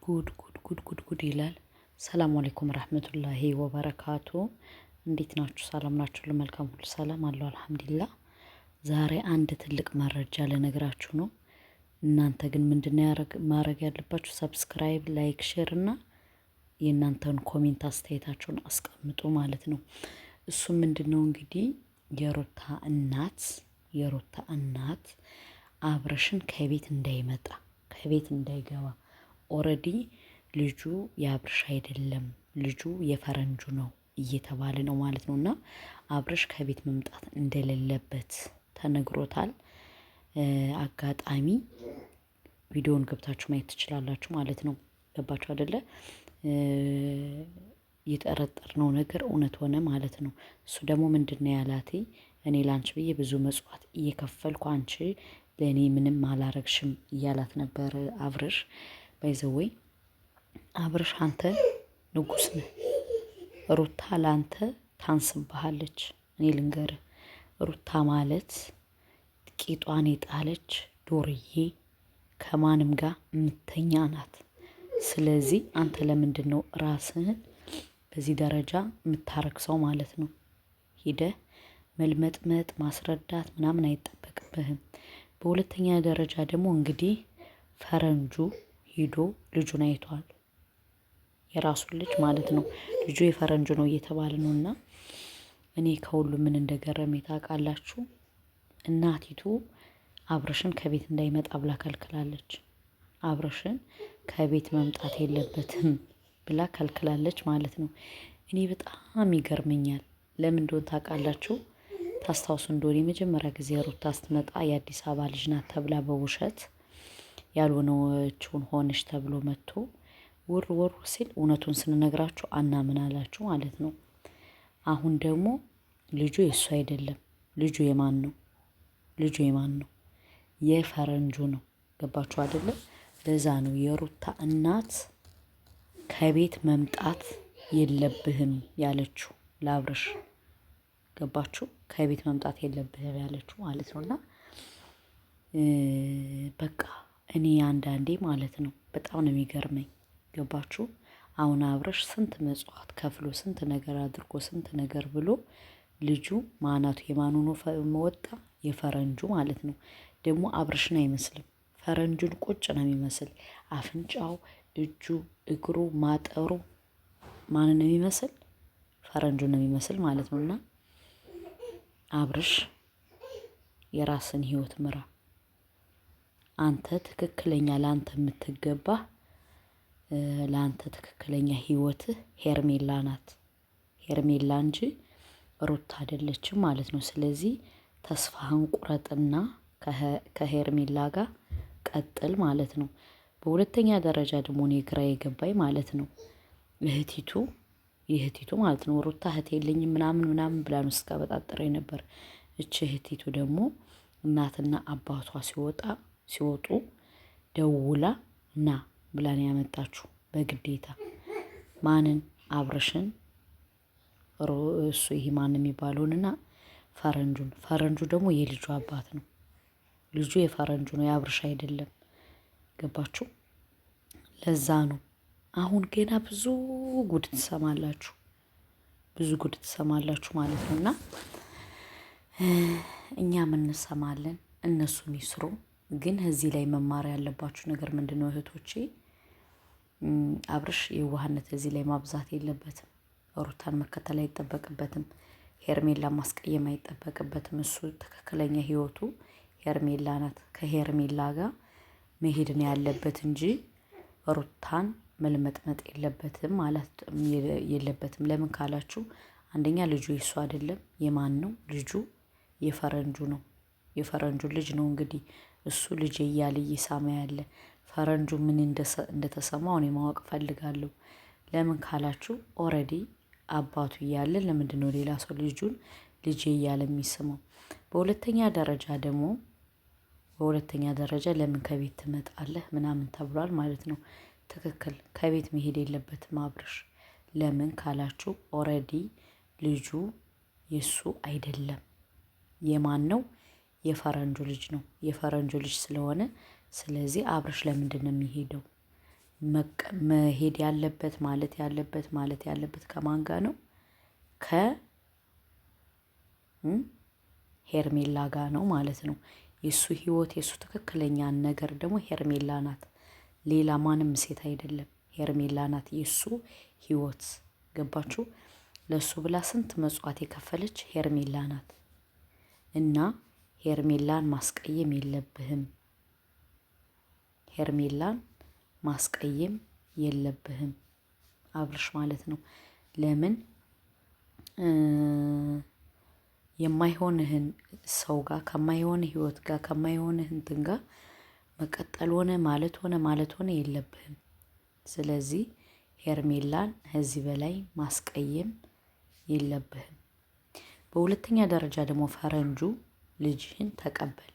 ጉድ ይላል። ሰላም አለይኩም ረህመቱላሂ ወበረካቱ። እንዴት ናችሁ? ሰላም ናችሁ? ለመልካም ሁሉ ሰላም አለው አልሐምዱሊላህ። ዛሬ አንድ ትልቅ መረጃ ልነግራችሁ ነው። እናንተ ግን ምንድነው ማድረግ ያለባችሁ? ሰብስክራይብ፣ ላይክ፣ ሼር እና የእናንተን ኮሜንት አስተያየታችሁን አስቀምጡ ማለት ነው። እሱ ምንድነው እንግዲህ የሩታ እናት አብርሽን ከቤት እንዳይመጣ ከቤት እንዳይገባ ኦልሬዲ ልጁ የአብርሽ አይደለም ልጁ የፈረንጁ ነው እየተባለ ነው ማለት ነው። እና አብርሽ ከቤት መምጣት እንደሌለበት ተነግሮታል። አጋጣሚ ቪዲዮውን ገብታችሁ ማየት ትችላላችሁ ማለት ነው። ገባችሁ አይደለ? የጠረጠርነው ነገር እውነት ሆነ ማለት ነው። እሱ ደግሞ ምንድነው ያላቴ እኔ ላንቺ ብዬ ብዙ መጽዋት እየከፈልኩ አንቺ ለእኔ ምንም አላረግሽም እያላት ነበር አብርሽ። ባይዘወይ አብርሽ አንተ ንጉስ ነህ፣ ሩታ ላንተ ታንስብሃለች። እኔ ልንገርህ ሩታ ማለት ቂጧን የጣለች ዶርዬ ከማንም ጋር እምተኛ ናት። ስለዚህ አንተ ለምንድን ነው ራስህን በዚህ ደረጃ የምታረክሰው ማለት ነው? ሂደህ መልመጥመጥ ማስረዳት ምናምን አይጠበቅብህም። በሁለተኛ ደረጃ ደግሞ እንግዲህ ፈረንጁ ሂዶ ልጁን አይቷል። የራሱን ልጅ ማለት ነው። ልጁ የፈረንጁ ነው እየተባለ ነው። እና እኔ ከሁሉ ምን እንደገረመኝ ታውቃላችሁ? እናቲቱ አብርሽን ከቤት እንዳይመጣ ብላ ከልክላለች። አብርሽን ከቤት መምጣት የለበትም ብላ ከልክላለች ማለት ነው። እኔ በጣም ይገርመኛል። ለምን እንደሆነ ታውቃላችሁ? ታስታውሱ እንደሆነ የመጀመሪያ ጊዜ ሩታ ስትመጣ የአዲስ አበባ ልጅ ናት ተብላ በውሸት ያልሆነችውን ሆነች ተብሎ መጥቶ ውር ሲል እውነቱን ስንነግራችሁ አናምን አላችሁ ማለት ነው። አሁን ደግሞ ልጁ የእሱ አይደለም። ልጁ የማን ነው? ልጁ የማን ነው? የፈረንጁ ነው። ገባችሁ አይደለም? ለዛ ነው የሩታ እናት ከቤት መምጣት የለብህም ያለችው ለአብርሽ። ገባችሁ? ከቤት መምጣት የለብህም ያለችው ማለት ነው። እና በቃ እኔ አንዳንዴ ማለት ነው በጣም ነው የሚገርመኝ። ገባችሁ? አሁን አብርሽ ስንት መጽዋት ከፍሎ ስንት ነገር አድርጎ ስንት ነገር ብሎ ልጁ ማናቱ የማኑ ነው ወጣ? የፈረንጁ ማለት ነው። ደግሞ አብርሽን አይመስልም፣ ፈረንጁን ቁጭ ነው የሚመስል። አፍንጫው፣ እጁ፣ እግሩ፣ ማጠሩ ማንን ነው የሚመስል? ፈረንጁን ነው የሚመስል ማለት ነው። እና አብርሽ የራስን ህይወት ምራ። አንተ ትክክለኛ ለአንተ የምትገባ ለአንተ ትክክለኛ ህይወትህ ሄርሜላ ናት። ሄርሜላ እንጂ ሩታ አይደለችም ማለት ነው። ስለዚህ ተስፋህን ቁረጥና ከሄርሜላ ጋር ቀጥል ማለት ነው። በሁለተኛ ደረጃ ደግሞ እኔ ግራ የገባኝ ማለት ነው እህቲቱ ማለት ነው። ሩታ እህት የለኝም ምናምን ብላ ነው ስታበጣጥረኝ ነበር። እቺ እህቲቱ ደግሞ እናትና አባቷ ሲወጡ ደውላ ና ብላን ያመጣችሁ በግዴታ። ማንን? አብርሽን። እሱ ይሄ ማን የሚባለውንና ፈረንጁ ደግሞ የልጁ አባት ነው። ልጁ የፈረንጁ ነው፣ የአብርሽ አይደለም። ገባችሁ? ለዛ ነው አሁን ገና ብዙ ጉድ ትሰማላችሁ ማለት ነው። እና እኛም እንሰማለን፣ እነሱም ይስሩ። ግን እዚህ ላይ መማር ያለባችሁ ነገር ምንድነው እህቶቼ? አብርሽ የዋህነት እዚህ ላይ ማብዛት የለበትም። ሩታን መከተል አይጠበቅበትም። ሄርሜላ ማስቀየም አይጠበቅበትም። እሱ ትክክለኛ ህይወቱ ሄርሜላ ናት። ከሄርሜላ ጋር መሄድ ነው ያለበት እንጂ ሩታን መልመጥመጥ የለበትም ማለት የለበትም። ለምን ካላችሁ አንደኛ ልጁ የሱ አይደለም። የማን ነው ልጁ? የፈረንጁ ነው። የፈረንጁ ልጅ ነው። እንግዲህ እሱ ልጅ እያለ እየሳመ ያለ ፈረንጁ ምን እንደተሰማው እኔ ማወቅ ፈልጋለሁ። ለምን ካላችሁ ኦልሬዲ አባቱ እያለ ለምንድን ነው ሌላ ሰው ልጁን ልጅ እያለ የሚስመው? በሁለተኛ ደረጃ ለምን ከቤት ትመጣለህ ምናምን ተብሏል ማለት ነው። ትክክል፣ ከቤት መሄድ የለበትም አብርሽ። ለምን ካላችሁ ኦልሬዲ ልጁ የሱ አይደለም። የማን ነው? የፈረንጁ ልጅ ነው። የፈረንጁ ልጅ ስለሆነ ስለዚህ አብርሽ ለምንድን ነው የሚሄደው? መሄድ ያለበት ማለት ያለበት ከማን ጋር ነው? ከሄርሜላ ጋር ነው ማለት ነው። የሱ ህይወት የሱ ትክክለኛ ነገር ደግሞ ሄርሜላ ናት። ሌላ ማንም ሴት አይደለም። ሄርሜላ ናት የሱ ህይወት። ገባችሁ? ለሱ ብላ ስንት መጽዋት የከፈለች ሄርሜላ ናት። እና ሄርሜላን ማስቀየም የለብህም። ሄርሜላን ማስቀየም የለብህም አብርሽ ማለት ነው። ለምን የማይሆንህን ሰው ጋር ከማይሆንህ ህይወት ጋር ከማይሆንህ እንትን ጋር መቀጠል ማለት ሆነ የለብህም። ስለዚህ ሄርሜላን ከዚህ በላይ ማስቀየም የለብህም። በሁለተኛ ደረጃ ደግሞ ፈረንጁ ልጅህን ተቀበል።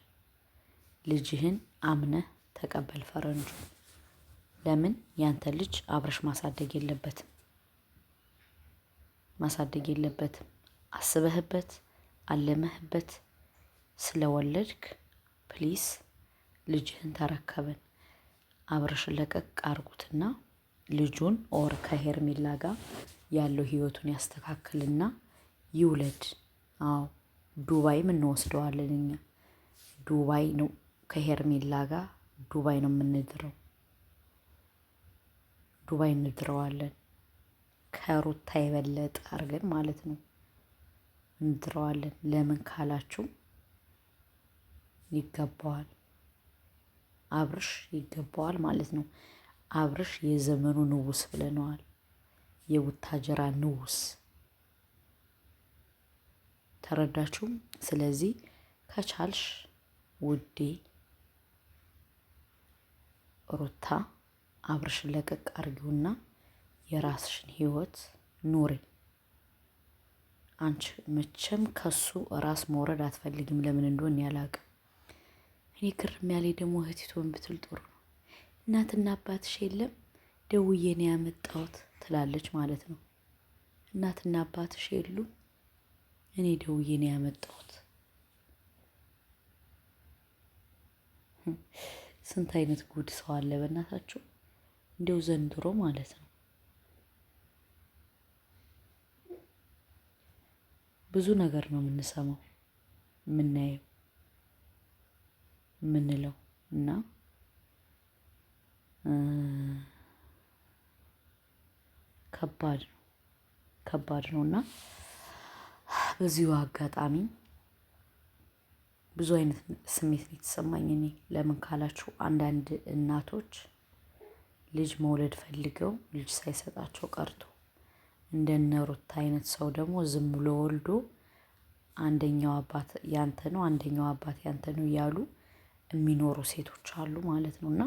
ልጅህን አምነህ ተቀበል ፈረንጁ። ለምን ያንተ ልጅ አብርሽ ማሳደግ የለበትም። አስበህበት አለመህበት ስለወለድክ ፕሊስ ልጅህን ተረከበን። አብርሽን ለቀቅ አርጉትና ልጁን ኦር ከሄርሜላ ጋር ያለው ህይወቱን ያስተካክልና ይውለድ። አዎ ዱባይም እንወስደዋለን እኛ። ዱባይ ነው ከሄርሜላ ጋር ዱባይ ነው የምንድረው። ዱባይ እንድረዋለን። ከሩታ የበለጠ አርገን ማለት ነው እንድረዋለን። ለምን ካላችሁ ይገባዋል። አብርሽ ይገባዋል ማለት ነው። አብርሽ የዘመኑ ንጉስ ብለነዋል። የቡታጀራ ንጉስ ተረዳችሁ? ስለዚህ ከቻልሽ ውዴ ሩታ አብርሽን ለቀቅ አርጊውና የራስሽን ህይወት ኑሪ። አንቺ መቼም ከሱ ራስ መውረድ አትፈልጊም። ለምን እንደሆነ ያላቅም። እኔ ግርም ያለኝ ደግሞ እህቲቱን ብትል ጥሩ ነው። እናትና አባትሽ የለም ደውዬ ነው ያመጣሁት ትላለች ማለት ነው። እናትና አባትሽ የሉም እኔ ደውዬ ነው ያመጣሁት። ስንት አይነት ጉድ ሰው አለ በእናታችሁ። እንደው ዘንድሮ ማለት ነው ብዙ ነገር ነው የምንሰማው የምናየው የምንለው እና ከባድ ነው እና በዚሁ አጋጣሚ ብዙ አይነት ስሜት ነው የተሰማኝ እኔ። ለምን ካላችሁ አንዳንድ እናቶች ልጅ መውለድ ፈልገው ልጅ ሳይሰጣቸው ቀርቶ እንደነ ሩታ አይነት ሰው ደግሞ ዝም ብሎ ወልዶ አንደኛው አባት ያንተ ነው አንደኛው አባት ያንተ ነው እያሉ የሚኖሩ ሴቶች አሉ ማለት ነው። እና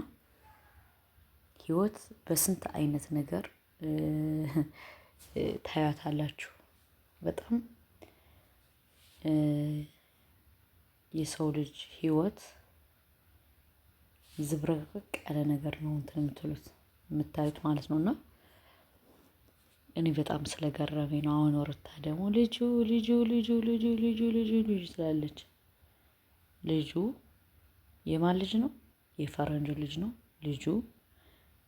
ህይወት በስንት አይነት ነገር ታያታላችሁ። በጣም የሰው ልጅ ህይወት ዝብርቅርቅ ያለ ነገር ነው እንትን የምታዩት ማለት ነው። እና እኔ በጣም ስለገረመኝ ነው። አሁን ሩታ ደግሞ ልጁ ትላለች። ልጁ የማን ልጅ ነው? የፈረንጁ ልጅ ነው።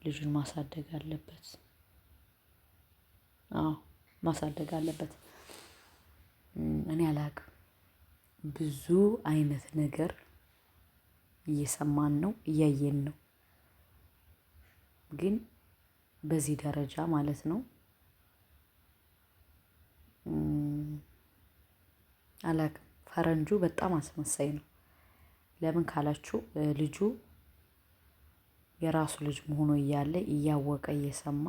ልጁን ማሳደግ አለበት። አዎ ማሳደግ አለበት። እኔ አላቅም። ብዙ አይነት ነገር እየሰማን ነው እያየን ነው። ግን በዚህ ደረጃ ማለት ነው አላቅም። ፈረንጁ በጣም አስመሳይ ነው። ለምን ካላችሁ ልጁ የራሱ ልጅ መሆኑ እያለ እያወቀ እየሰማ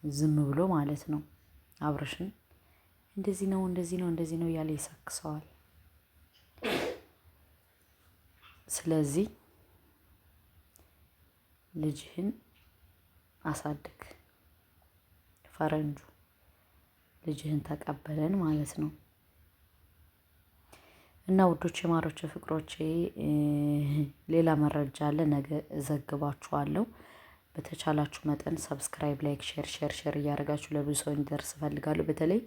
ዝም ብሎ ማለት ነው አብርሽን እንደዚህ ነው እያለ ይሰክሰዋል። ስለዚህ ልጅህን አሳድግ ፈረንጁ፣ ልጅህን ተቀበለን ማለት ነው። እና ውዶቼ፣ ማሮቼ፣ ፍቅሮቼ ሌላ መረጃ አለ ነገ እዘግባችኋለሁ። በተቻላችሁ መጠን ሰብስክራይብ፣ ላይክ፣ ሼር እያደረጋችሁ ለብዙ ሰው እንዲደርስ እፈልጋለሁ። በተለይ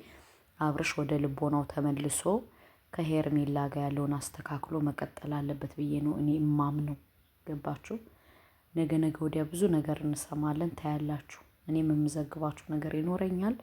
አብርሽ ወደ ልቦናው ተመልሶ ከሄርሜላ ጋር ያለውን አስተካክሎ መቀጠል አለበት ብዬ ነው እኔ እማምነው። ገባችሁ? ነገ ወዲያ ብዙ ነገር እንሰማለን ታያላችሁ። እኔም የምዘግባችሁ ነገር ይኖረኛል።